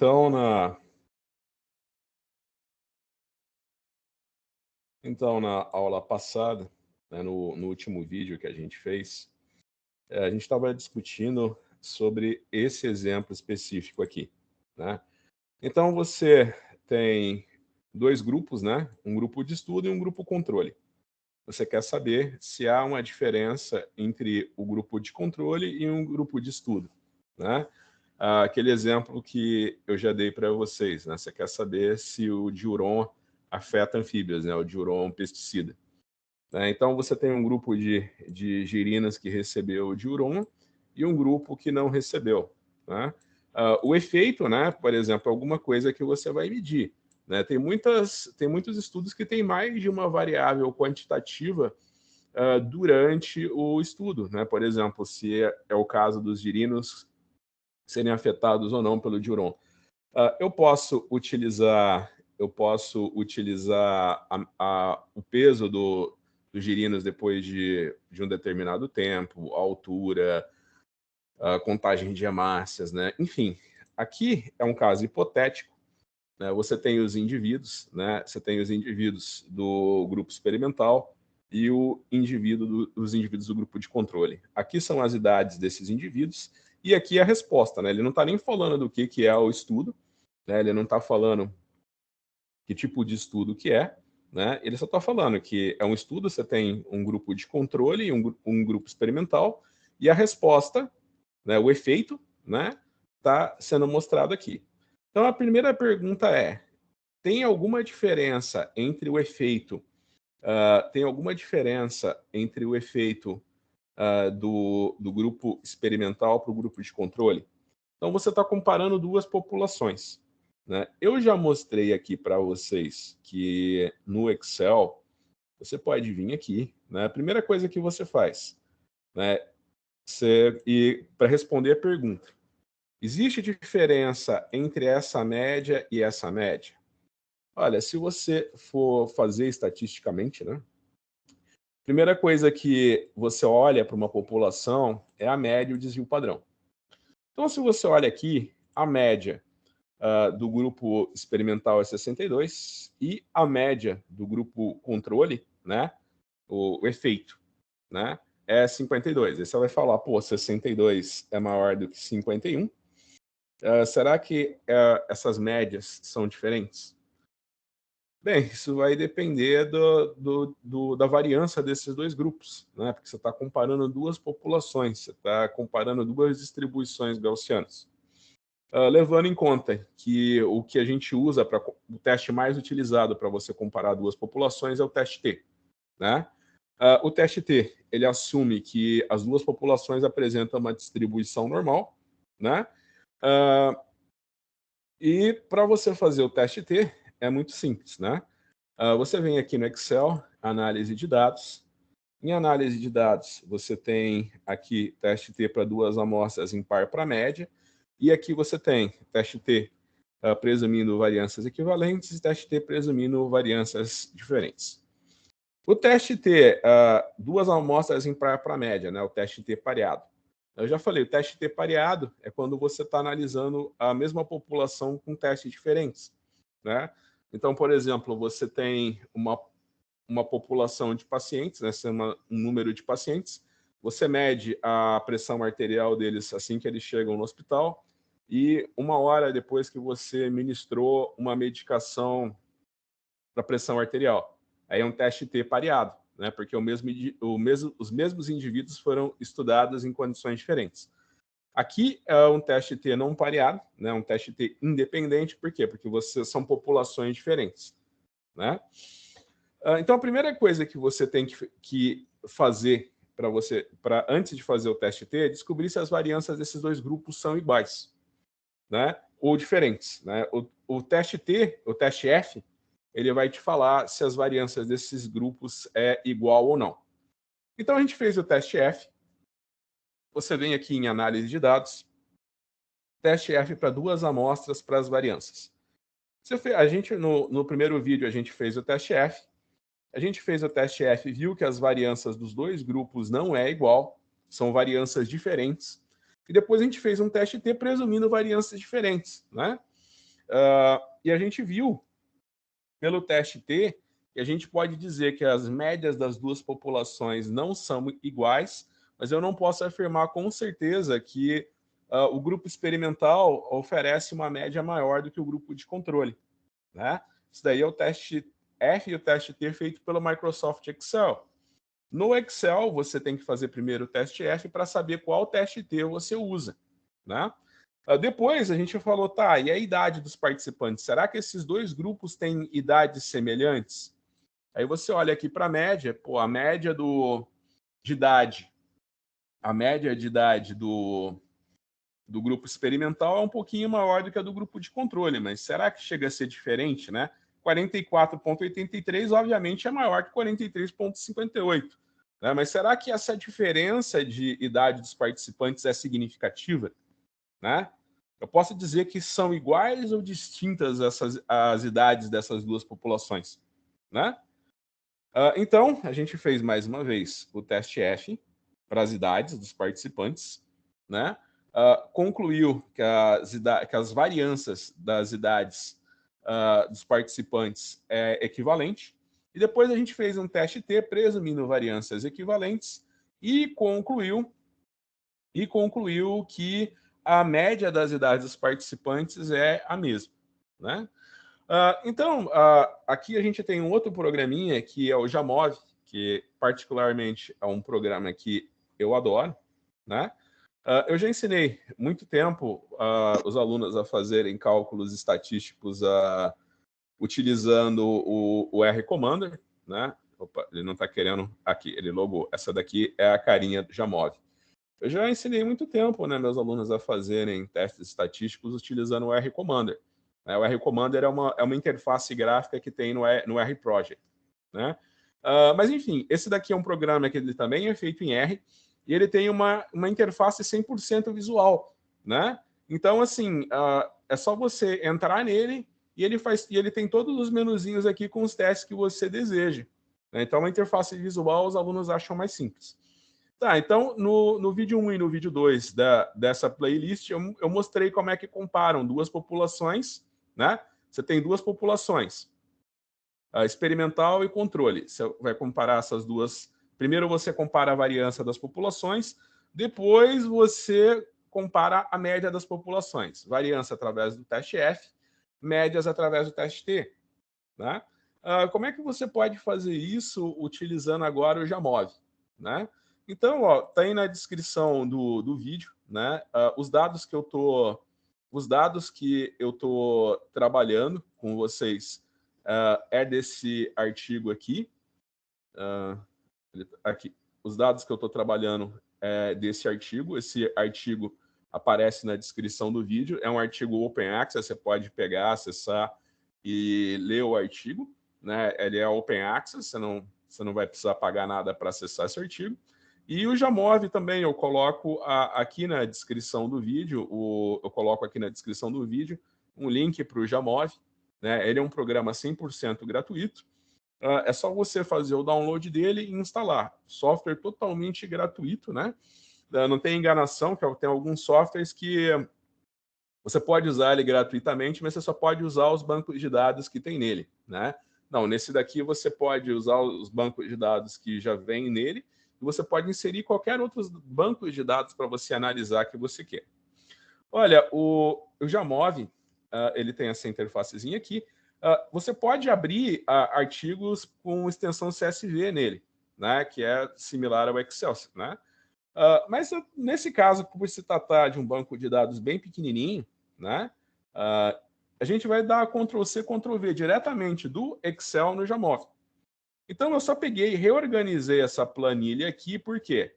Então, na, na aula passada, né, no último vídeo que a gente fez, a gente estava discutindo sobre esse exemplo específico aqui, né? Então, você tem dois grupos, né? Um grupo de estudo e um grupo controle. Você quer saber se há uma diferença entre o grupo de controle e um grupo de estudo, né? Aquele exemplo que eu já dei para vocês, né? Você quer saber se o diuron afeta anfíbios, né? O diuron pesticida. Né? Então, você tem um grupo de girinas que recebeu o diuron e um grupo que não recebeu, né? O efeito, né? Por exemplo, alguma coisa que você vai medir. Né? Tem muitos estudos que têm mais de uma variável quantitativa durante o estudo. Né? Por exemplo, se é o caso dos girinos serem afetados ou não pelo diuron. Eu posso utilizar o peso dos girinos depois de um determinado tempo, a altura, a contagem de hemácias, né? Enfim, aqui é um caso hipotético. Né? Você tem os indivíduos, né? Você tem os indivíduos do grupo experimental e os indivíduos do grupo de controle. Aqui são as idades desses indivíduos e aqui é a resposta, né? Ele não está nem falando do que é o estudo, né? Ele não está falando que tipo de estudo que é, né? Ele só está falando que é um estudo, você tem um grupo de controle e um grupo experimental, e a resposta, né, o efeito, né, está sendo mostrado aqui. Então, a primeira pergunta é, tem alguma diferença entre o efeito, do grupo experimental para o grupo de controle? Então, você está comparando duas populações. Né? Eu já mostrei aqui para vocês que no Excel, você pode vir aqui. Né? A primeira coisa que você faz, né, e para responder a pergunta, existe diferença entre essa média e essa média? Olha, se você for fazer estatisticamente, né, primeira coisa que você olha para uma população é a média e o desvio padrão. Então, se você olha aqui, a média do grupo experimental é 62 e a média do grupo controle, né, o efeito, né, é 52. Aí você vai falar, pô, 62 é maior do que 51. Será que essas médias são diferentes? Bem, isso vai depender da variância desses dois grupos, né? Porque você está comparando duas populações, você está comparando duas distribuições gaussianas. Levando em conta que o que a gente usa para o teste mais utilizado para você comparar duas populações é o teste T. Né? O teste T ele assume que as duas populações apresentam uma distribuição normal. Né? E para você fazer o teste T é muito simples. Né? Você vem aqui no Excel, análise de dados. Em análise de dados, você tem aqui teste T para duas amostras impar para média, e aqui você tem teste T presumindo variâncias equivalentes e teste T presumindo variâncias diferentes. O teste T, duas amostras impar para média, né, o teste T pareado. Eu já falei, o teste T pareado é quando você está analisando a mesma população com testes diferentes. Né? Então, por exemplo, você tem uma população de pacientes, né, um número de pacientes, você mede a pressão arterial deles assim que eles chegam no hospital e uma hora depois que você ministrou uma medicação para pressão arterial. Aí é um teste T pareado, né, porque os mesmos indivíduos foram estudados em condições diferentes. Aqui é um teste T não pareado, né, um teste T independente, por quê? Porque são populações diferentes. Né? Então, a primeira coisa que você tem que fazer antes de fazer o teste T, é descobrir se as variâncias desses dois grupos são iguais, né? Ou diferentes. Né? O teste T, o teste F, ele vai te falar se as variâncias desses grupos é igual ou não. Então, a gente fez o teste F. Você vem aqui em análise de dados, teste F para duas amostras para as variâncias. No primeiro vídeo, a gente fez o teste F. A gente fez o teste F e viu que as variâncias dos dois grupos não é igual, são variâncias diferentes. E depois a gente fez um teste T presumindo variâncias diferentes. Né? E a gente viu, pelo teste T, que a gente pode dizer que as médias das duas populações não são iguais, mas eu não posso afirmar com certeza que o grupo experimental oferece uma média maior do que o grupo de controle, né? Isso daí é o teste F e o teste T feito pelo Microsoft Excel. No Excel, você tem que fazer primeiro o teste F para saber qual teste T você usa, né? Depois a gente falou, tá, e a idade dos participantes? Será que esses dois grupos têm idades semelhantes? Aí você olha aqui para a média, pô, a média de idade, a média de idade do grupo experimental é um pouquinho maior do que a do grupo de controle, mas será que chega a ser diferente, né? 44,83, obviamente, é maior que 43,58. Né? Mas será que essa diferença de idade dos participantes é significativa? Né? Eu posso dizer que são iguais ou distintas as idades dessas duas populações? Né? Então, a gente fez mais uma vez o teste F para as idades dos participantes, né? Concluiu que as variâncias das idades dos participantes é equivalente, e depois a gente fez um teste T presumindo variâncias equivalentes e concluiu que a média das idades dos participantes é a mesma, né? Então, aqui a gente tem um outro programinha que é o Jamov, que particularmente é um programa que eu adoro, né? Eu já ensinei muito tempo os alunos a fazerem cálculos estatísticos utilizando o R Commander, né? Opa, ele não está querendo aqui, ele logou. Essa daqui é a carinha do Jamov. Eu já ensinei muito tempo, né, meus alunos a fazerem testes estatísticos utilizando o R Commander. O R Commander é uma interface gráfica que tem no R Project, né? Mas, enfim, esse daqui é um programa que ele também é feito em R e ele tem uma interface 100% visual, né? Então, assim, é só você entrar nele e ele tem todos os menuzinhos aqui com os testes que você deseja. Né? Então, uma interface visual os alunos acham mais simples. Tá, então no vídeo 1 e no vídeo 2 dessa playlist, eu mostrei como é que comparam duas populações, né? Você tem duas populações, experimental e controle. Você vai comparar essas duas. Primeiro você compara a variância das populações, depois você compara a média das populações. Variância através do teste F, médias através do teste T. Né? Como é que você pode fazer isso utilizando agora o Jamov? Né? Então, tá aí na descrição do vídeo, né? Os dados que eu tô trabalhando com vocês é desse artigo aqui. Aqui. Os dados que eu estou trabalhando é desse artigo. Esse artigo aparece na descrição do vídeo. É um artigo Open Access, você pode pegar, acessar e ler o artigo. Né? Ele é Open Access, você não vai precisar pagar nada para acessar esse artigo. E o Jamov também, eu coloco aqui na descrição do vídeo, um link para o Jamov. Né? Ele é um programa 100% gratuito. É só você fazer o download dele e instalar. Software totalmente gratuito, né? Não tem enganação, que tem alguns softwares que você pode usar ele gratuitamente, mas você só pode usar os bancos de dados que tem nele, né? Não, nesse daqui você pode usar os bancos de dados que já vem nele e você pode inserir qualquer outro banco de dados para você analisar que você quer. Olha, o Jamov, ele tem essa interfacezinha aqui. Você pode abrir artigos com extensão CSV nele, né, que é similar ao Excel. Né? Mas nesse caso, por se tratar de um banco de dados bem pequenininho, né, a gente vai dar Ctrl+C, Ctrl+V diretamente do Excel no Jamov. Então, eu só peguei e reorganizei essa planilha aqui, por quê?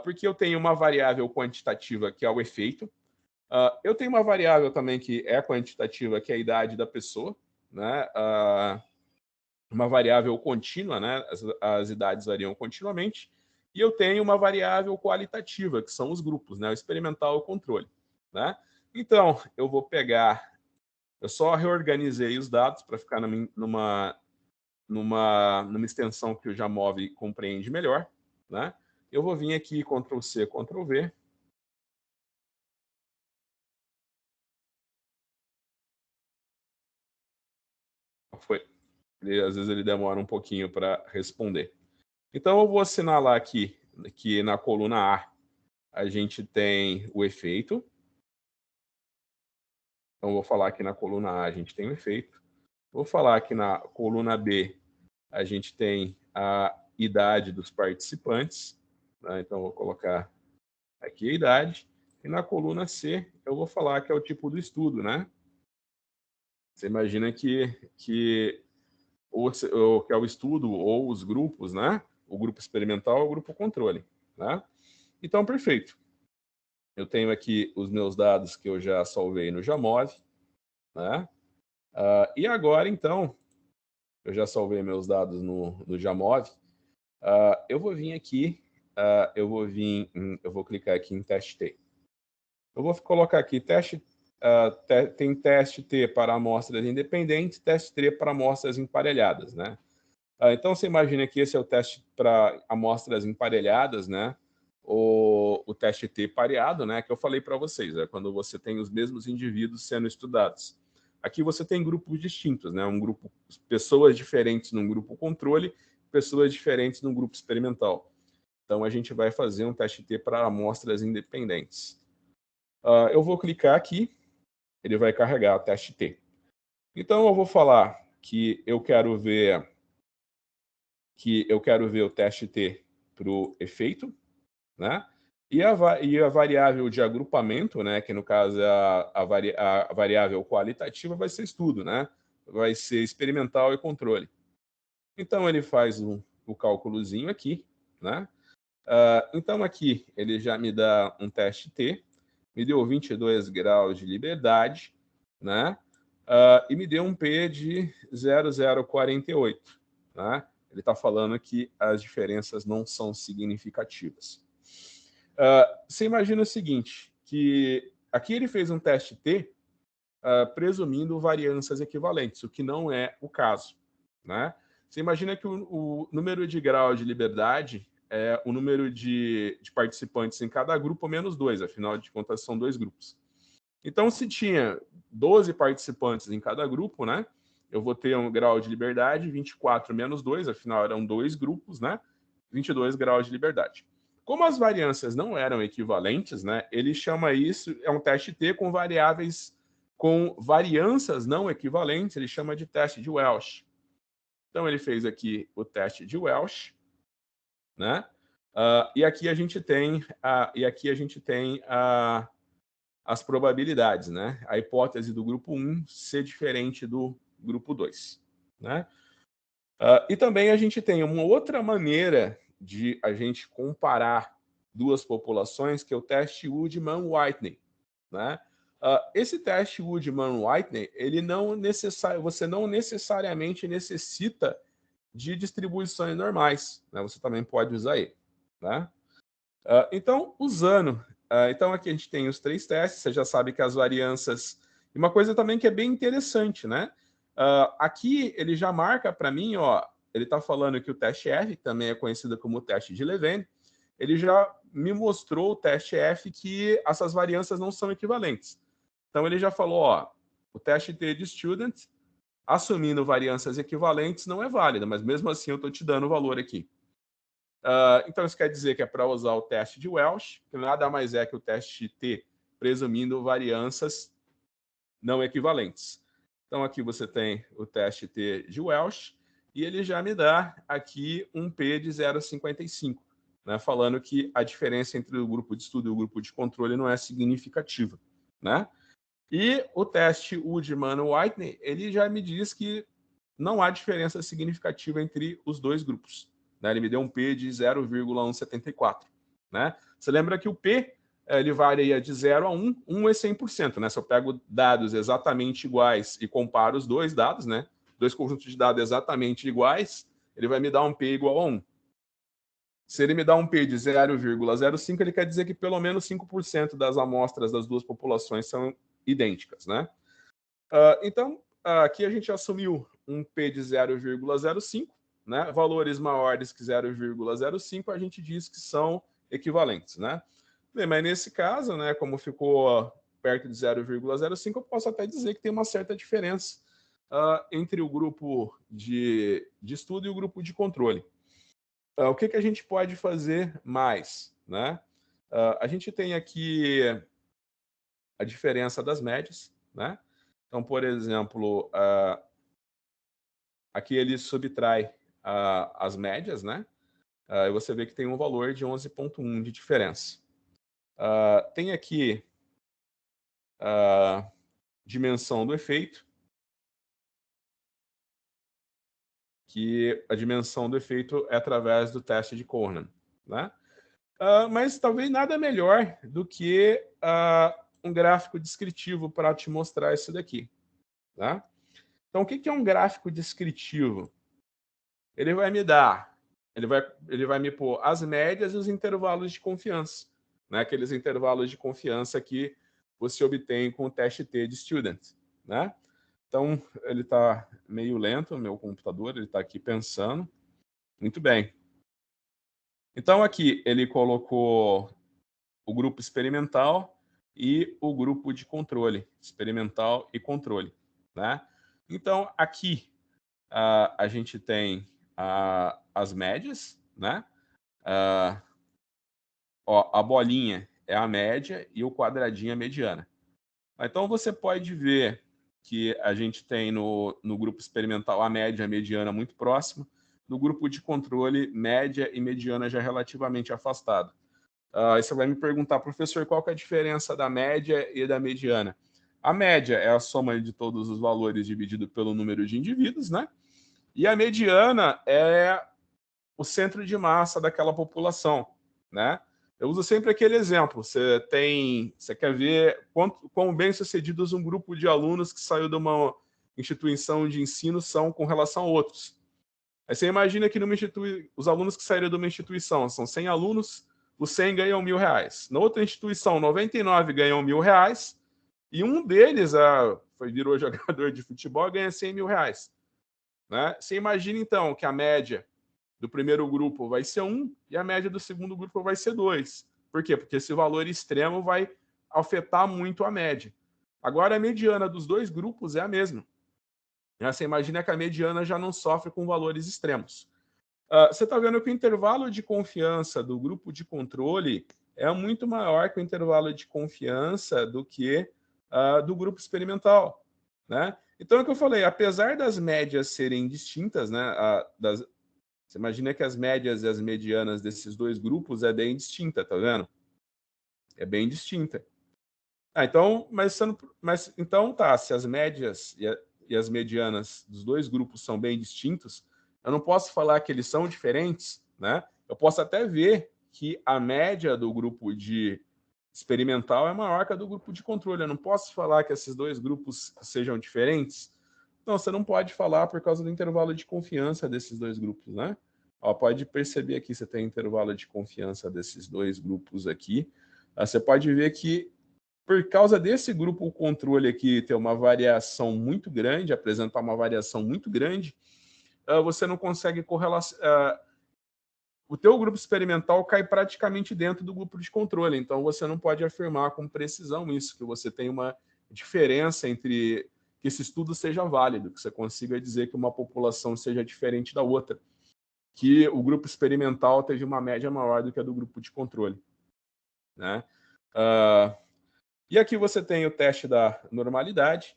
Porque eu tenho uma variável quantitativa, que é o efeito. Eu tenho uma variável também que é quantitativa, que é a idade da pessoa, né? Uma variável contínua, né? As idades variam continuamente. E eu tenho uma variável qualitativa, que são os grupos, né? O experimental e o controle. Né? Então, eu vou pegar... Eu só reorganizei os dados para ficar numa extensão que o Jamov compreende melhor. Né? Eu vou vir aqui, Ctrl+C, Ctrl+V, foi. Às vezes ele demora um pouquinho para responder. Então, eu vou assinalar aqui que na coluna A a gente tem o efeito. Então, vou falar que na coluna A a gente tem o efeito. Vou falar que na coluna B a gente tem a idade dos participantes. Né? Então, vou colocar aqui a idade. E na coluna C eu vou falar que é o tipo do estudo, né? Você imagina que que é o estudo ou os grupos, né? O grupo experimental ou o grupo controle, né? Então, perfeito. Eu tenho aqui os meus dados que eu já salvei no Jamov, né? E agora, então, eu já salvei meus dados no Jamov. Eu vou vir aqui, eu vou clicar aqui em teste T. Eu vou colocar aqui teste, tem teste T para amostras independentes, teste T para amostras emparelhadas, né? Então, você imagina que esse é o teste para amostras emparelhadas, né? O teste T pareado, né? Que eu falei para vocês, é quando você tem os mesmos indivíduos sendo estudados. Aqui você tem grupos distintos, né? Pessoas diferentes num grupo controle, pessoas diferentes num grupo experimental. Então, a gente vai fazer um teste T para amostras independentes. Eu vou clicar aqui, ele vai carregar o teste T. Então, eu vou falar que eu quero ver o teste T para o efeito, né? E a variável de agrupamento, né? Que no caso é a variável qualitativa, vai ser estudo, né? Vai ser experimental e controle. Então ele faz o cálculozinho aqui, né? Então aqui ele já me dá um teste T, me deu 22 graus de liberdade, né? E me deu um P de 0,048, né? Ele está falando que as diferenças não são significativas. Você imagina o seguinte, que aqui ele fez um teste T presumindo variâncias equivalentes, o que não é o caso, né? Você imagina que o número de graus de liberdade é o número de participantes em cada grupo menos 2, afinal de contas são 2 grupos. Então, se tinha 12 participantes em cada grupo, né? Eu vou ter um grau de liberdade, 24 menos 2, afinal eram 2 grupos, né? 22 graus de liberdade. Como as variâncias não eram equivalentes, né? Ele chama isso, é um teste T com variáveis, com variâncias não equivalentes, ele chama de teste de Welch. Então, ele fez aqui o teste de Welch, né? E aqui a gente tem, as probabilidades, né? A hipótese do grupo 1 ser diferente do grupo 2, né? E também a gente tem uma outra maneira de a gente comparar duas populações, que é o teste Woodman-Whitney, né? Esse teste Woodman-Whitney, você não necessariamente necessita de distribuições normais, né? Você também pode usar ele, né? Então, então aqui a gente tem os 3 testes, você já sabe que as variâncias... E uma coisa também que é bem interessante, né? Aqui ele já marca para mim, ó, ele está falando que o teste F, que também é conhecido como o teste de Levene, ele já me mostrou o teste F que essas variâncias não são equivalentes. Então ele já falou, ó, o teste T de Student, assumindo variâncias equivalentes, não é válido, mas mesmo assim eu estou te dando o valor aqui. Então, isso quer dizer que é para usar o teste de Welch, que nada mais é que o teste T, presumindo variâncias não equivalentes. Então, aqui você tem o teste T de Welch, e ele já me dá aqui um P de 0,55, né, falando que a diferença entre o grupo de estudo e o grupo de controle não é significativa, né? E o teste Woodman-Whitney, ele já me diz que não há diferença significativa entre os dois grupos, né? Ele me deu um P de 0,174, né? Você lembra que o P ele varia de 0 a 1, 1 é 100%, né? Se eu pego dados exatamente iguais e comparo os dois dados, né? Dois conjuntos de dados exatamente iguais, ele vai me dar um P igual a 1. Se ele me dá um P de 0,05, ele quer dizer que pelo menos 5% das amostras das duas populações são idênticas, né? Então, aqui a gente assumiu um P de 0,05, né? Valores maiores que 0,05 a gente diz que são equivalentes, né? Bem, mas nesse caso, né, como ficou perto de 0,05, eu posso até dizer que tem uma certa diferença. entre o grupo de estudo e o grupo de controle. O que a gente pode fazer mais, né? A gente tem aqui a diferença das médias, né? Então, por exemplo, aqui ele subtrai as médias, né? E você vê que tem um valor de 11,1 de diferença. Tem aqui a dimensão do efeito, que a dimensão do efeito é através do teste de Cohen, né? Mas talvez nada melhor do que um gráfico descritivo para te mostrar isso daqui. Tá? Então, o que é um gráfico descritivo? Ele vai me dar, ele vai me pôr as médias e os intervalos de confiança, né? Aqueles intervalos de confiança que você obtém com o teste T de Student. Né? Então, ele está meio lento, o meu computador, ele está aqui pensando. Muito bem. Então, aqui ele colocou o grupo experimental e o grupo de controle, experimental e controle. Né? Então, aqui a gente tem as médias, né? A bolinha é a média e o quadradinho é a mediana. Então, você pode ver que a gente tem no grupo experimental a média e a mediana muito próxima, no grupo de controle, média e mediana já relativamente afastado. Aí você vai me perguntar, professor, qual que é a diferença da média e da mediana? A média é a soma de todos os valores dividido pelo número de indivíduos, né? E a mediana é o centro de massa daquela população, né? Eu uso sempre aquele exemplo. Você quer ver quão bem-sucedidos um grupo de alunos que saiu de uma instituição de ensino são com relação a outros. Aí você imagina que os alunos que saíram de uma instituição são 100 alunos, os 100 ganham R$1.000. Na outra instituição, 99 ganham R$1.000 e um deles virou jogador de futebol e ganha R$100.000. Né? Você imagina, então, que a média do primeiro grupo vai ser 1 e a média do segundo grupo vai ser 2. Por quê? Porque esse valor extremo vai afetar muito a média. Agora, a mediana dos dois grupos é a mesma. Você imagina que a mediana já não sofre com valores extremos. Você está vendo que o intervalo de confiança do grupo de controle é muito maior que o intervalo de confiança do que do grupo experimental. Né? Então, é o que eu falei, apesar das médias serem distintas, né, você imagina que as médias e as medianas desses dois grupos é bem distinta, tá vendo? É bem distinta. Então, então tá, se as médias e as medianas dos dois grupos são bem distintos, eu não posso falar que eles são diferentes, né? Eu posso até ver que a média do grupo de experimental é maior que a do grupo de controle. Eu não posso falar que esses dois grupos sejam diferentes. Não, você não pode falar por causa do intervalo de confiança desses dois grupos, né? Pode perceber aqui, você tem intervalo de confiança desses dois grupos aqui. Você pode ver que por causa desse grupo, o controle aqui ter uma variação muito grande, apresentar uma variação muito grande, você não consegue correlacionar. O teu grupo experimental cai praticamente dentro do grupo de controle, então você não pode afirmar com precisão isso, que você tem uma diferença entre que esse estudo seja válido, que você consiga dizer que uma população seja diferente da outra, que o grupo experimental teve uma média maior do que a do grupo de controle. Né? E aqui você tem o teste da normalidade.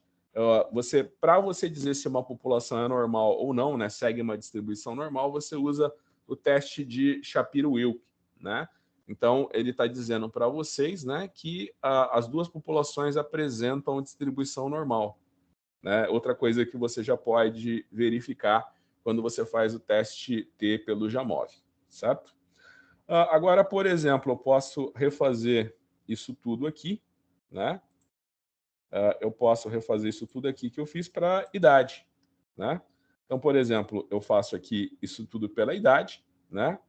Para você dizer se uma população é normal ou não, né, segue uma distribuição normal, você usa o teste de Shapiro-Wilk. Né? Então, ele está dizendo para vocês, né, que as duas populações apresentam distribuição normal. Né? Outra coisa que você já pode verificar quando você faz o teste T pelo Jamov. Certo? Agora, por exemplo, eu posso refazer isso tudo aqui. Né? Eu posso refazer isso tudo aqui que eu fiz para idade. Né? Então, por exemplo, eu faço aqui isso tudo pela idade. Né?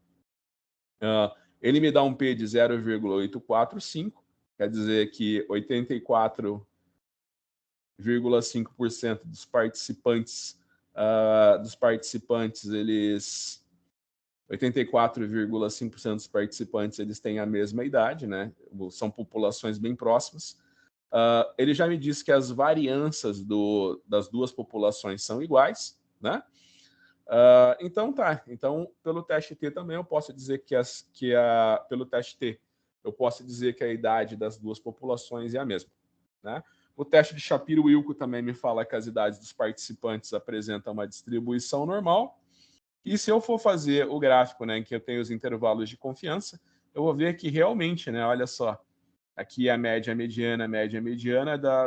Ele me dá um P de 0,845, quer dizer que 84,5% dos participantes, eles 84,5% dos participantes eles têm a mesma idade, né? São populações bem próximas. ele já me disse que as variâncias das duas populações são iguais, né? Então tá. Então, pelo teste T também eu posso dizer pelo teste T, eu posso dizer que a idade das duas populações é a mesma, né? O teste de Shapiro-Wilco também me fala que as idades dos participantes apresentam uma distribuição normal. E se eu for fazer o gráfico, né, em que eu tenho os intervalos de confiança, eu vou ver que realmente, né, olha só, aqui é a média mediana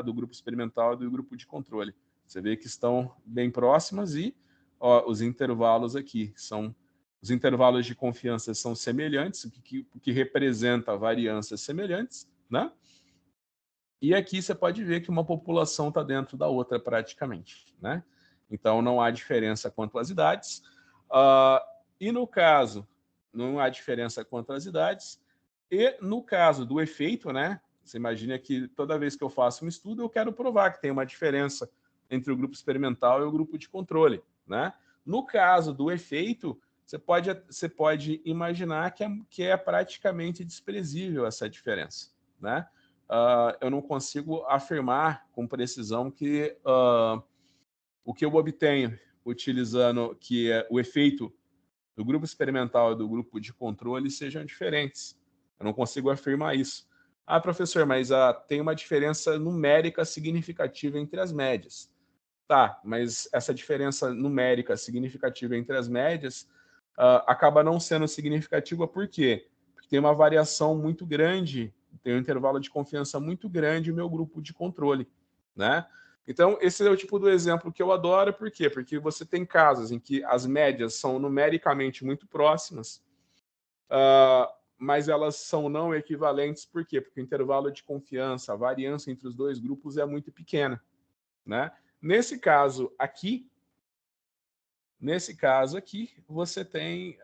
do grupo experimental e do grupo de controle. Você vê que estão bem próximas e ó, os intervalos aqui são... Os intervalos de confiança são semelhantes, o que representa variâncias semelhantes, né? E aqui você pode ver que uma população está dentro da outra praticamente, né? Então não há diferença quanto às idades. E no caso, não há diferença quanto às idades. E no caso do efeito, né? Você imagina que toda vez que eu faço um estudo, eu quero provar que tem uma diferença entre o grupo experimental e o grupo de controle, né? No caso do efeito, você pode imaginar que é praticamente desprezível essa diferença, né? Eu não consigo afirmar com precisão que o que eu obtenho utilizando o efeito do grupo experimental e do grupo de controle sejam diferentes. Eu não consigo afirmar isso. Ah, professor, mas tem uma diferença numérica significativa entre as médias. Tá, mas essa diferença numérica significativa entre as médias acaba não sendo significativa por quê? Porque tem uma variação muito grande, tem um intervalo de confiança muito grande no meu grupo de controle, né? Então, esse é o tipo do exemplo que eu adoro, por quê? Porque você tem casos em que as médias são numericamente muito próximas, mas elas são não equivalentes, por quê? Porque o intervalo de confiança, a variância entre os dois grupos é muito pequena, né? Nesse caso aqui, você tem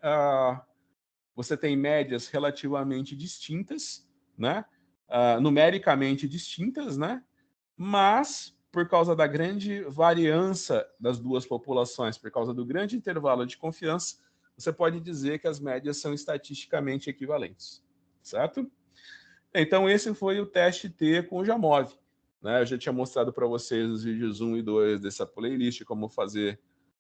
médias relativamente distintas, né? Numericamente distintas, né? Mas, por causa da grande variância das duas populações, por causa do grande intervalo de confiança, você pode dizer que as médias são estatisticamente equivalentes, certo? Então, esse foi o teste T com o Jamov, né? Eu já tinha mostrado para vocês os vídeos 1 e 2 dessa playlist, como fazer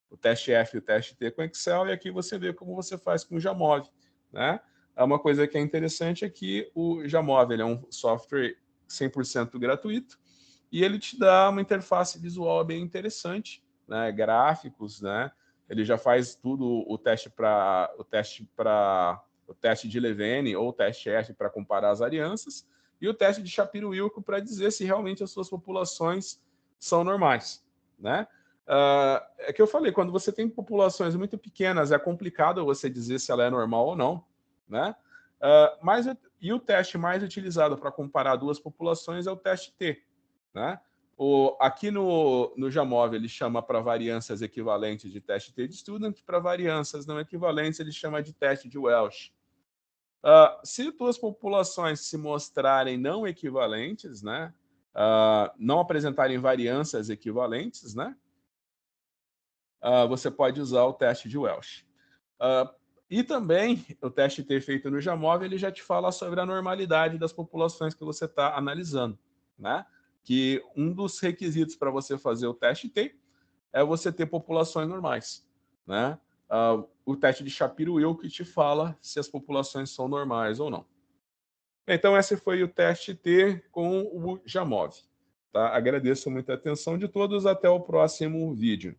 o teste F e o teste T com Excel, e aqui você vê como você faz com o Jamov, né? Uma coisa que é interessante é que o Jamov ele é um software 100% gratuito, e ele te dá uma interface visual bem interessante, né? Gráficos, né? Ele já faz tudo o teste de Levene ou o teste F para comparar as alianças e o teste de Shapiro-Wilco para dizer se realmente as suas populações são normais, né? É que eu falei, quando você tem populações muito pequenas, é complicado você dizer se ela é normal ou não, né? E o teste mais utilizado para comparar duas populações é o teste T, né? Aqui no Jamov ele chama para variâncias equivalentes de teste T de Student, para variâncias não equivalentes ele chama de teste de Welch. Se duas populações se mostrarem não equivalentes, né? Não apresentarem variâncias equivalentes, né? Você pode usar o teste de Welch. E também o teste T feito no Jamov ele já te fala sobre a normalidade das populações que você está analisando, né? Que um dos requisitos para você fazer o teste T é você ter populações normais, né? O teste de Shapiro-Wilco te fala se as populações são normais ou não. Então, esse foi o teste T com o Jamov. Tá? Agradeço muito a atenção de todos. Até o próximo vídeo.